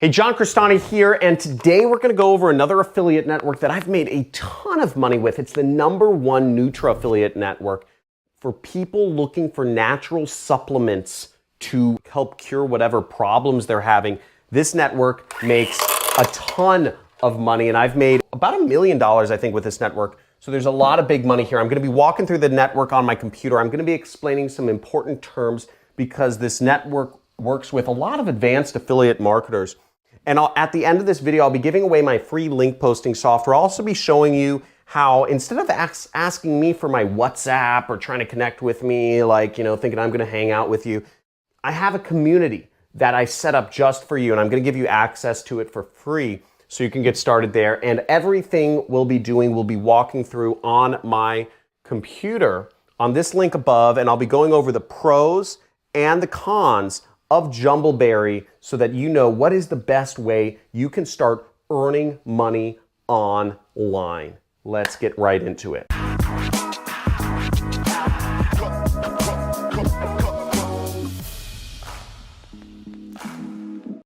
Hey, John Crestani here, and today we're going to go over another affiliate network that I've made a ton of money with. It's the #1 Nutra affiliate network for people looking for natural supplements to help cure whatever problems they're having. This network makes a ton of money, and I've made about $1 million, I think, with this network. So there's a lot of big money here. I'm going to be walking through the network on my computer. I'm going to be explaining some important terms because this network works with a lot of advanced affiliate marketers. And at the end of this video, I'll be giving away my free link posting software. I'll also be showing you how, instead of asking me for my WhatsApp or trying to connect with me, like, thinking I'm gonna hang out with you, I have a community that I set up just for you, and I'm gonna give you access to it for free so you can get started there. And everything we'll be walking through on my computer on this link above, and I'll be going over the pros and the cons of Jumbleberry so that you know what is the best way you can start earning money online. Let's get right into it.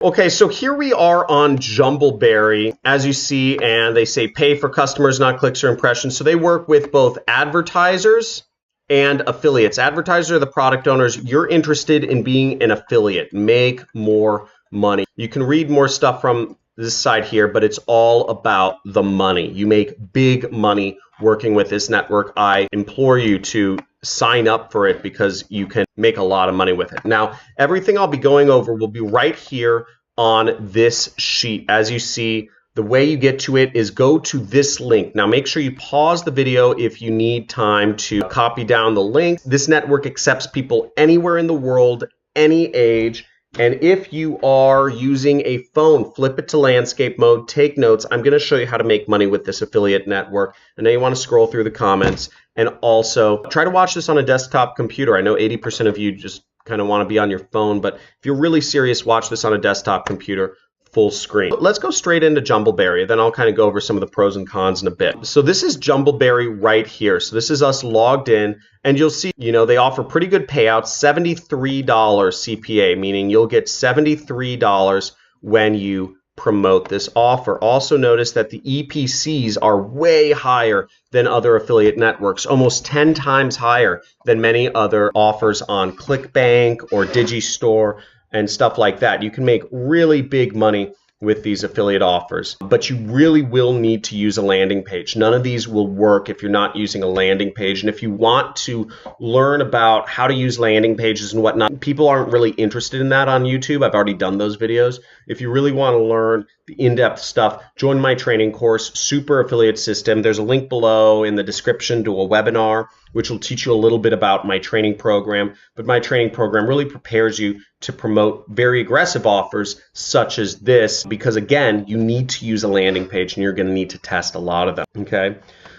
Okay, so here we are on Jumbleberry, as you see, and they say pay for customers, not clicks or impressions. So they work with both advertisers and affiliates. Advertisers are the product owners. You're interested in being an affiliate. Make more money. You can read more stuff from this side here, but it's all about the money. You make big money working with this network. I implore you to sign up for it because you can make a lot of money with it. Now, everything I'll be going over will be right here on this sheet. As you see, the way you get to it is go to this link. Now make sure you pause the video if you need time to copy down the link. This network accepts people anywhere in the world, any age. And if you are using a phone, flip it to landscape mode, take notes. I'm going to show you how to make money with this affiliate network. I know you want to scroll through the comments, and also try to watch this on a desktop computer. I know 80% of you just kind of want to be on your phone, but if you're really serious, watch this on a desktop computer. Full screen. Let's go straight into Jumbleberry. Then I'll kind of go over some of the pros and cons in a bit. So this is Jumbleberry right here. So this is us logged in, and you'll see, they offer pretty good payouts, $73 CPA, meaning you'll get $73 when you promote this offer. Also notice that the EPCs are way higher than other affiliate networks, almost 10 times higher than many other offers on ClickBank or Digistore and stuff like that. You can make really big money with these affiliate offers, but you really will need to use a landing page. None of these will work if you're not using a landing page. And if you want to learn about how to use landing pages and whatnot, people aren't really interested in that on YouTube. I've already done those videos. If you really want to learn the in-depth stuff, join my training course, Super Affiliate System. There's a link below in the description to a webinar, which will teach you a little bit about my training program. But my training program really prepares you to promote very aggressive offers such as this, because again, you need to use a landing page and you're going to need to test a lot of them. Okay,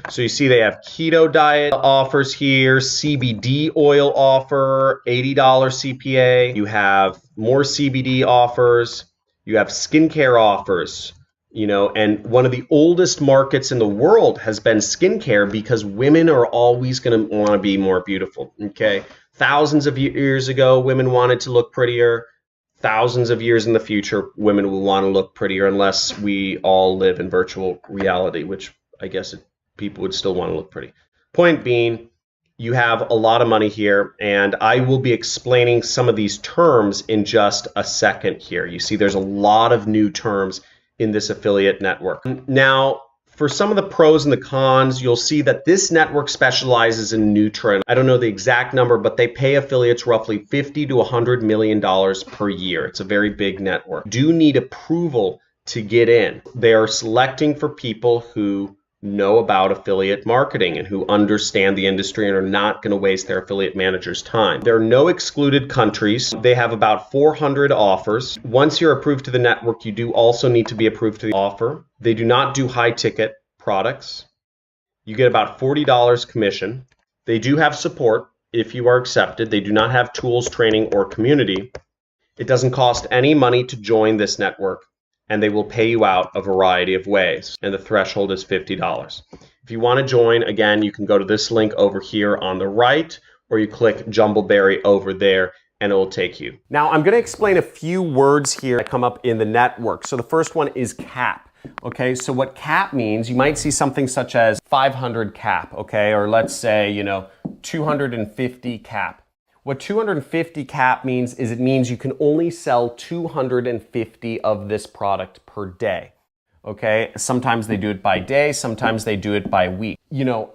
so you see they have keto diet offers here, CBD oil offer, $80 CPA. You have more CBD offers. You have skincare offers. And one of the oldest markets in the world has been skincare because women are always going to want to be more beautiful. Okay, thousands of years ago, women wanted to look prettier. Thousands of years in the future, women will want to look prettier unless we all live in virtual reality, which I guess people would still want to look pretty. Point being, you have a lot of money here, and I will be explaining some of these terms in just a second here. You see there's a lot of new terms in this affiliate network. Now, for some of the pros and the cons, you'll see that this network specializes in Nutra. I don't know the exact number, but they pay affiliates roughly $50 to $100 million per year. It's a very big network. Do need approval to get in. They are selecting for people who know about affiliate marketing and who understand the industry and are not going to waste their affiliate manager's time. There are no excluded countries. They have about 400 offers. Once you're approved to the network, you do also need to be approved to the offer. They do not do high ticket products. You get about $40 commission. They do have support if you are accepted. They do not have tools, training, or community. It doesn't cost any money to join this network, and they will pay you out a variety of ways, and the threshold is $50. If you want to join, again, you can go to this link over here on the right, or you click Jumbleberry over there, and it will take you. Now I'm going to explain a few words here that come up in the network. So the first one is cap. Okay, so what cap means, you might see something such as 500 cap, okay, or let's say, 250 cap. What 250 cap means is it means you can only sell 250 of this product per day. Okay, sometimes they do it by day, sometimes they do it by week.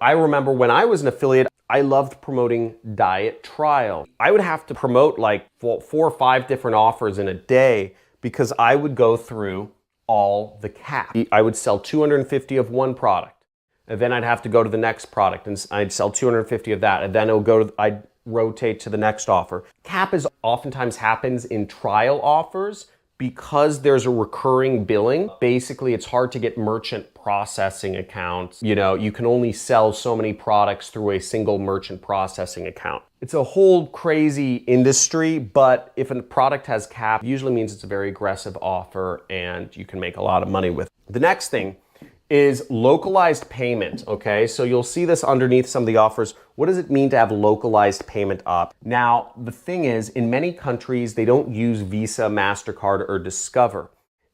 I remember when I was an affiliate, I loved promoting diet trial. I would have to promote like 4 or 5 different offers in a day because I would go through all the cap. I would sell 250 of one product, and then I'd have to go to the next product and I'd sell 250 of that, and then I'd rotate to the next offer. Cap is oftentimes happens in trial offers because there's a recurring billing. Basically, it's hard to get merchant processing accounts. You can only sell so many products through a single merchant processing account. It's a whole crazy industry, but if a product has cap, it usually means it's a very aggressive offer and you can make a lot of money with it. The next thing is localized payment, okay? So you'll see this underneath some of the offers. What does it mean to have localized payment op? Now, the thing is, in many countries, they don't use Visa, MasterCard, or Discover.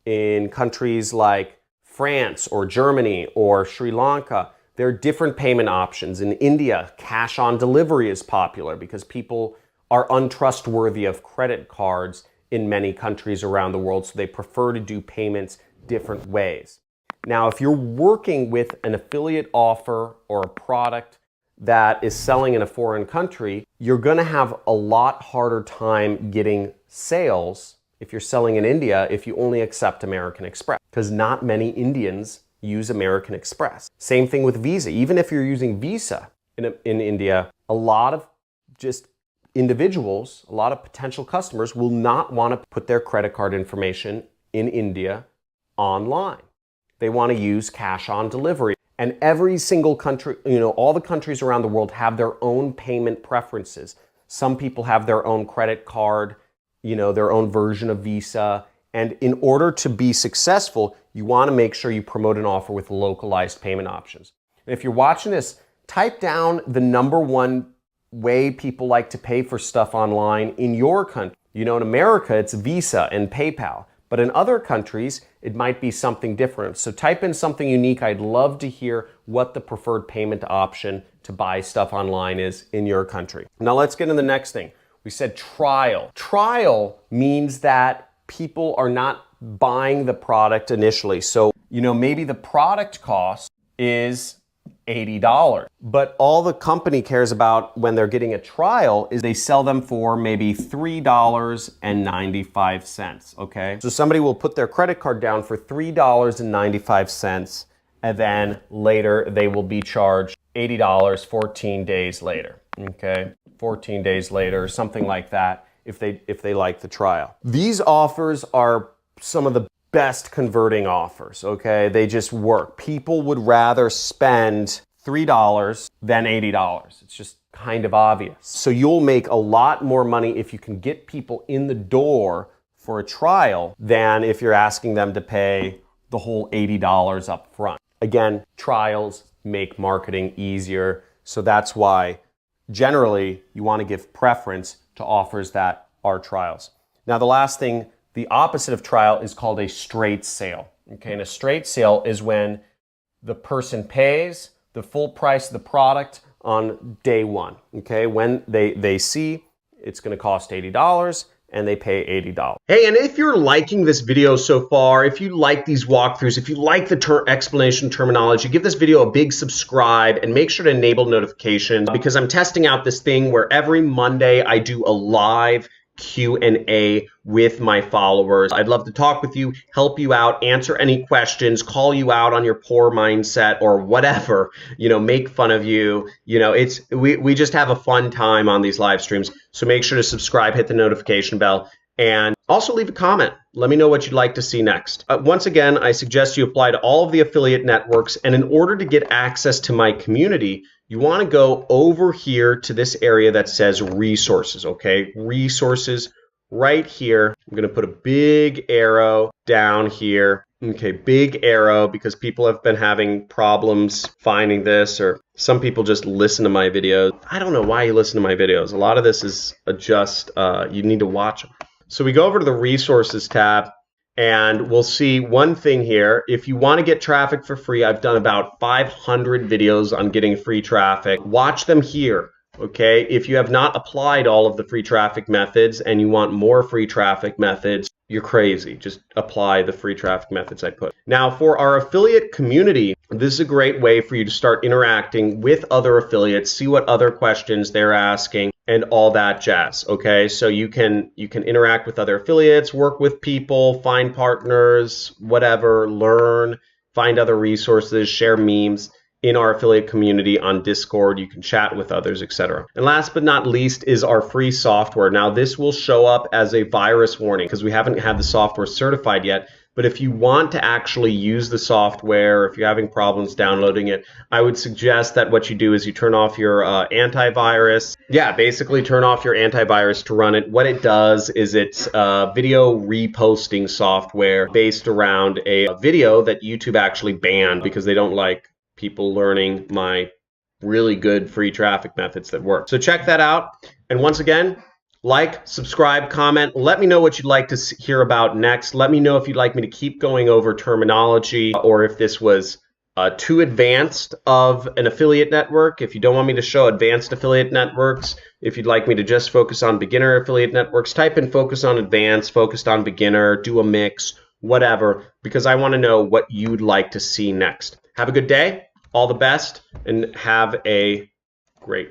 In countries like France or Germany or Sri Lanka, there are different payment options. In India, cash on delivery is popular because people are untrustworthy of credit cards in many countries around the world, so they prefer to do payments different ways. Now, if you're working with an affiliate offer or a product that is selling in a foreign country, you're going to have a lot harder time getting sales if you're selling in India if you only accept American Express, because not many Indians use American Express. Same thing with Visa. Even if you're using Visa in India, a lot of just individuals, a lot of potential customers will not want to put their credit card information in India online. They want to use cash on delivery. And every single country, all the countries around the world have their own payment preferences. Some people have their own credit card, their own version of Visa. And in order to be successful, you want to make sure you promote an offer with localized payment options. And if you're watching this, type down the #1 way people like to pay for stuff online in your country. In America, it's Visa and PayPal. But in other countries, it might be something different. So type in something unique. I'd love to hear what the preferred payment option to buy stuff online is in your country. Now let's get into the next thing. We said trial. Trial means that people are not buying the product initially. So, maybe the product cost is $80. But all the company cares about when they're getting a trial is they sell them for maybe $3.95, okay? So somebody will put their credit card down for $3.95, and then later they will be charged $80 14 days later, okay? 14 days later, something like that, if they like the trial. These offers are some of the best converting offers, okay? They just work. People would rather spend $3 than $80. It's just kind of obvious. So you'll make a lot more money if you can get people in the door for a trial than if you're asking them to pay the whole $80 up front. Again, trials make marketing easier, so that's why generally you want to give preference to offers that are trials. Now the last thing, the opposite of trial is called a straight sale. Okay, and a straight sale is when the person pays the full price of the product on day one. Okay, when they see it's going to cost $80 and they pay $80. Hey, and if you're liking this video so far, if you like these walkthroughs, if you like the explanation terminology, give this video a big subscribe and make sure to enable notifications because I'm testing out this thing where every Monday I do a live Q&A with my followers. I'd love to talk with you, help you out, answer any questions, call you out on your poor mindset or whatever, make fun of you. We just have a fun time on these live streams. So make sure to subscribe, hit the notification bell, and also leave a comment. Let me know what you'd like to see next. Once again, I suggest you apply to all of the affiliate networks, and in order to get access to my community, you want to go over here to this area that says resources, okay? Resources right here. I'm going to put a big arrow down here, Okay, big arrow because people have been having problems finding this, or some people just listen to my videos. I don't know why you listen to my videos. A lot of this is just, you need to watch them. So we go over to the resources tab and we'll see one thing here. If you want to get traffic for free, I've done about 500 videos on getting free traffic. Watch them here. Okay, if you have not applied all of the free traffic methods and you want more free traffic methods, you're crazy. Just apply the free traffic methods I put. Now, for our affiliate community, this is a great way for you to start interacting with other affiliates, see what other questions they're asking, and all that jazz. Okay, so you can interact with other affiliates, work with people, find partners, whatever, learn, find other resources, share memes in our affiliate community on Discord. You can chat with others, etc. And last but not least is our free software. Now, this will show up as a virus warning because we haven't had the software certified yet. But if you want to actually use the software, if you're having problems downloading it, I would suggest that what you do is you turn off your antivirus. Yeah, basically turn off your antivirus to run it. What it does is it's video reposting software based around a video that YouTube actually banned because they don't like people learning my really good free traffic methods that work. So check that out. And once again, like, subscribe, comment. Let me know what you'd like to hear about next. Let me know if you'd like me to keep going over terminology or if this was too advanced of an affiliate network. If you don't want me to show advanced affiliate networks, if you'd like me to just focus on beginner affiliate networks, type in focus on advanced, focused on beginner, do a mix, whatever, because I want to know what you'd like to see next. Have a good day. All the best, and have a great